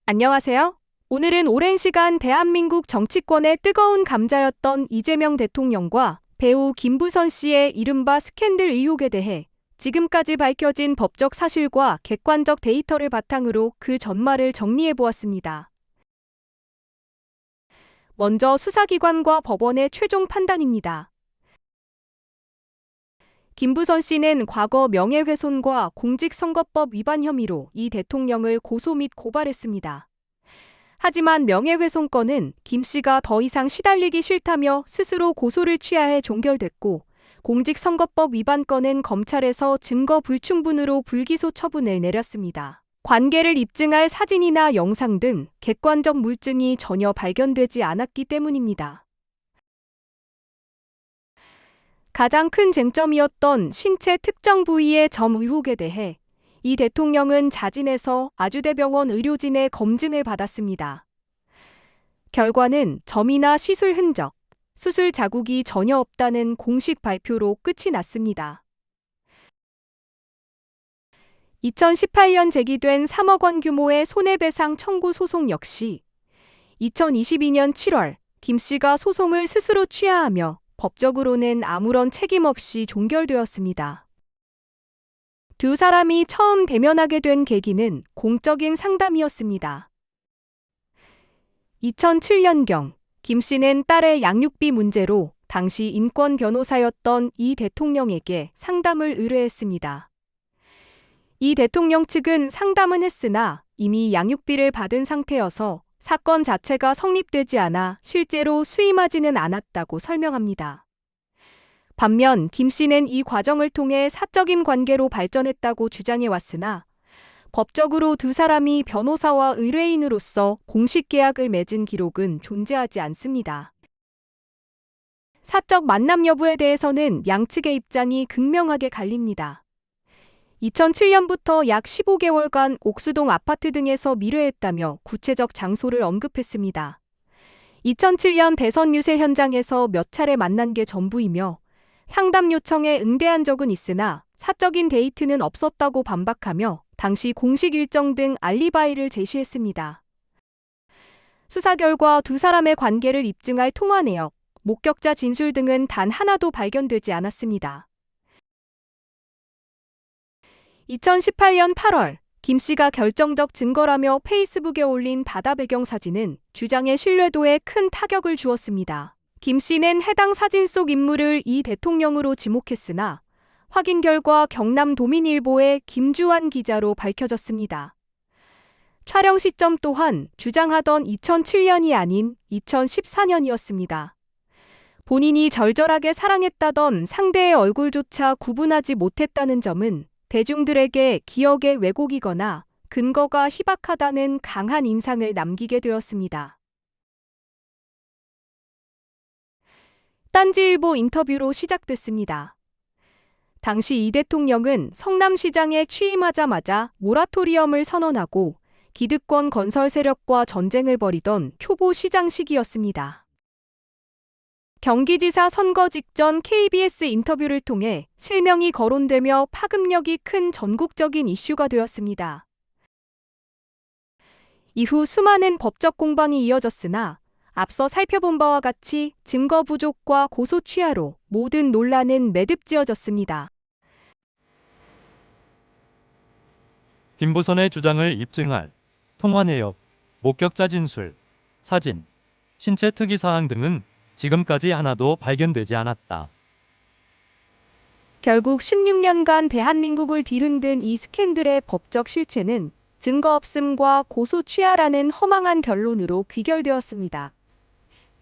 안녕하세요. 오늘은 오랜 시간 대한민국 정치권의 뜨거운 감자였던 이재명 대통령과 배우 김부선 씨의 이른바 스캔들 의혹에 대해 지금까지 밝혀진 법적 사실과 객관적 데이터를 바탕으로 그 전말을 정리해 보았습니다. 먼저 수사기관과 법원의 최종 판단입니다. 김부선 씨는 과거 명예훼손과 공직선거법 위반 혐의로 이 대통령을 고소 및 고발했습니다. 하지만 명예훼손건은 김 씨가 더 이상 시달리기 싫다며 스스로 고소를 취하해 종결됐고, 공직선거법 위반건은 검찰에서 증거 불충분으로 불기소 처분을 내렸습니다. 관계를 입증할 사진이나 영상 등 객관적 물증이 전혀 발견되지 않았기 때문입니다. 가장 큰 쟁점이었던 신체 특정 부위의 점 의혹에 대해 이 대통령은 자진해서 아주대병원 의료진의 검진을 받았습니다. 결과는 점이나 시술 흔적, 수술 자국이 전혀 없다는 공식 발표로 끝이 났습니다. 2018년 제기된 3억 원 규모의 손해배상 청구 소송 역시 2022년 7월 김 씨가 소송을 스스로 취하하며 법적으로는 아무런 책임 없이 종결되었습니다. 두 사람이 처음 대면하게 된 계기는 공적인 상담이었습니다. 2007년경 김 씨는 딸의 양육비 문제로 당시 인권 변호사였던 이 대통령에게 상담을 의뢰했습니다. 이 대통령 측은 상담은 했으나 이미 양육비를 받은 상태여서 사건 자체가 성립되지 않아 실제로 수임하지는 않았다고 설명합니다. 반면 김 씨는 이 과정을 통해 사적인 관계로 발전했다고 주장해 왔으나 법적으로 두 사람이 변호사와 의뢰인으로서 공식 계약을 맺은 기록은 존재하지 않습니다. 사적 만남 여부에 대해서는 양측의 입장이 극명하게 갈립니다. 2007년부터 약 15개월간 옥수동 아파트 등에서 미뢰했다며 구체적 장소를 언급했습니다. 2007년 대선 유세 현장에서 몇 차례 만난 게 전부이며 상담 요청에 응대한 적은 있으나 사적인 데이트는 없었다고 반박하며 당시 공식 일정 등 알리바이를 제시했습니다. 수사 결과 두 사람의 관계를 입증할 통화 내역, 목격자 진술 등은 단 하나도 발견되지 않았습니다. 2018년 8월 김 씨가 결정적 증거라며 페이스북에 올린 바다 배경 사진은 주장의 신뢰도에 큰 타격을 주었습니다. 김 씨는 해당 사진 속 인물을 이 대통령으로 지목했으나 확인 결과 경남도민일보의 김주환 기자로 밝혀졌습니다. 촬영 시점 또한 주장하던 2007년이 아닌 2014년이었습니다. 본인이 절절하게 사랑했다던 상대의 얼굴조차 구분하지 못했다는 점은 대중들에게 기억의 왜곡이거나 근거가 희박하다는 강한 인상을 남기게 되었습니다. 딴지일보 인터뷰로 시작됐습니다. 당시 이 대통령은 성남시장에 취임하자마자 모라토리엄을 선언하고 기득권 건설 세력과 전쟁을 벌이던 초보 시장 시기였습니다. 경기지사 선거 직전 KBS 인터뷰를 통해 실명이 거론되며 파급력이 큰 전국적인 이슈가 되었습니다. 이후 수많은 법적 공방이 이어졌으나 앞서 살펴본 바와 같이 증거 부족과 고소 취하로 모든 논란은 매듭지어졌습니다. 김부선의 주장을 입증할 통화 내역, 목격자 진술, 사진, 신체 특이 사항 등은 지금까지 하나도 발견되지 않았다. 결국 16년간 대한민국을 뒤흔든 이 스캔들의 법적 실체는 증거 없음과 고소 취하라는 허망한 결론으로 귀결되었습니다.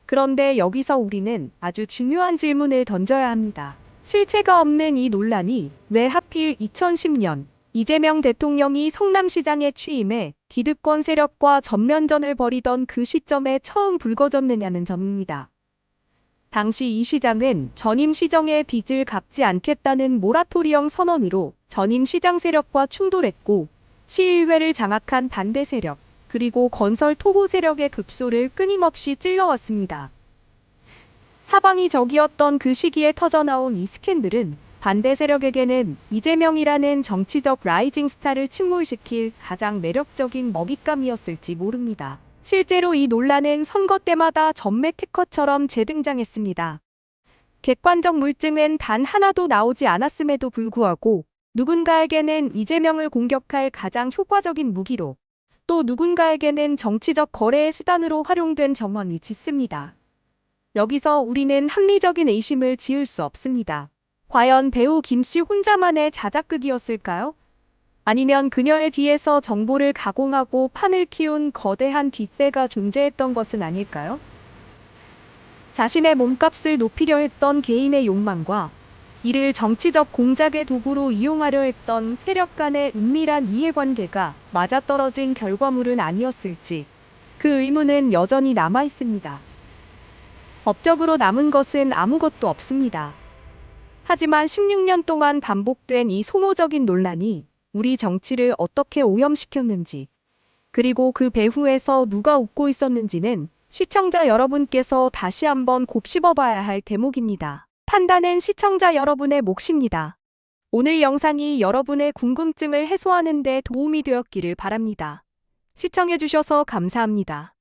그런데 여기서 우리는 아주 중요한 질문을 던져야 합니다. 실체가 없는 이 논란이 왜 하필 2010년 이재명 대통령이 성남시장에 취임해 기득권 세력과 전면전을 벌이던 그 시점에 처음 불거졌느냐는 점입니다. 당시 이 시장은 전임 시정의 빚을 갚지 않겠다는 모라토리엄 선언으로 전임 시장 세력과 충돌했고 시의회를 장악한 반대 세력, 그리고 건설 토호 세력의 급소를 끊임없이 찔러왔습니다. 사방이 적이었던 그 시기에 터져나온 이 스캔들은 반대 세력에게는 이재명이라는 정치적 라이징 스타를 침몰시킬 가장 매력적인 먹잇감이었을지 모릅니다. 실제로 이 논란은 선거 때마다 전맥 특허처럼 재등장했습니다. 객관적 물증은 단 하나도 나오지 않았음에도 불구하고 누군가에게는 이재명을 공격할 가장 효과적인 무기로, 또 누군가에게는 정치적 거래의 수단으로 활용된 정황이 짙습니다. 여기서 우리는 합리적인 의심을 지을 수 없습니다. 과연 배우 김 씨 혼자만의 자작극이었을까요? 아니면 그녀의 뒤에서 정보를 가공하고 판을 키운 거대한 뒷배가 존재했던 것은 아닐까요? 자신의 몸값을 높이려 했던 개인의 욕망과 이를 정치적 공작의 도구로 이용하려 했던 세력 간의 은밀한 이해관계가 맞아떨어진 결과물은 아니었을지, 그 의문은 여전히 남아 있습니다. 법적으로 남은 것은 아무것도 없습니다. 하지만 16년 동안 반복된 이 소모적인 논란이 우리 정치를 어떻게 오염시켰는지, 그리고 그 배후에서 누가 웃고 있었는지는 시청자 여러분께서 다시 한번 곱씹어봐야 할 대목입니다. 판단은 시청자 여러분의 몫입니다. 오늘 영상이 여러분의 궁금증을 해소하는 데 도움이 되었기를 바랍니다. 시청해주셔서 감사합니다.